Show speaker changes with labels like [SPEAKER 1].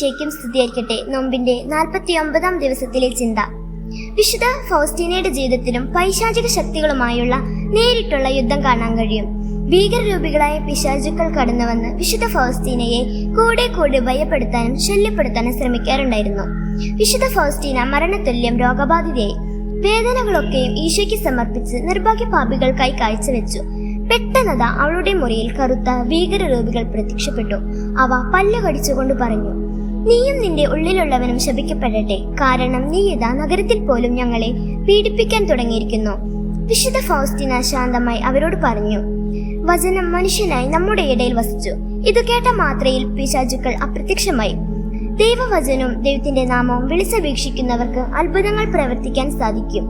[SPEAKER 1] ഈശോയ്ക്കും സ്തുതിയായിരിക്കട്ടെ. നോമ്പിന്റെ 49 ദിവസത്തിലെ ചിന്ത. വിശുദ്ധ ഫൗസ്റ്റീനയുടെ ജീവിതത്തിലും പൈശാചിക ശക്തികളുമായുള്ള നേരിട്ടുള്ള യുദ്ധം കാണാൻ കഴിയും. ഭീകരരൂപികളായ പിശാചുക്കൾ കടന്നുവന്ന് വിശുദ്ധ ഫൗസ്റ്റീനയെ കൂടെ ഭയപ്പെടുത്താനും ശല്യപ്പെടുത്താനും ശ്രമിക്കാറുണ്ടായിരുന്നു. വിശുദ്ധ ഫൗസ്റ്റീന മരണതുല്യം രോഗബാധിതയായി. വേദനകളൊക്കെയും ഈശോയ്ക്ക് സമർപ്പിച്ച് നിർഭാഗ്യ പാപികൾക്കായി കാഴ്ചവെച്ചു. പെട്ടെന്നതാ അവളുടെ മുറിയിൽ കറുത്ത ഭീകരരൂപികൾ പ്രത്യക്ഷപ്പെട്ടു. അവ പല്ല് കടിച്ചുകൊണ്ട് പറഞ്ഞു, നീയും നിന്റെ ഉള്ളിലുള്ളവനും ശപിക്കപ്പെടട്ടെ, കാരണം നീ ഇതാ നഗരത്തിൽ പോലും ഞങ്ങളെ പീഡിപ്പിക്കാൻ തുടങ്ങിയിരിക്കുന്നു. വിശുദ്ധ ഫൗസ്റ്റീന ശാന്തമായി അവരോട് പറഞ്ഞു, വചനം മനുഷ്യനായി നമ്മുടെ ഇടയിൽ വസിച്ചു. ഇത് കേട്ട മാത്രയിൽ പിശാചുക്കൾ അപ്രത്യക്ഷമായി. ദൈവവചനവും ദൈവത്തിന്റെ നാമവും വിളിച്ചപേക്ഷിക്കുന്നവർക്ക് അത്ഭുതങ്ങൾ പ്രവർത്തിക്കാൻ സാധിക്കും.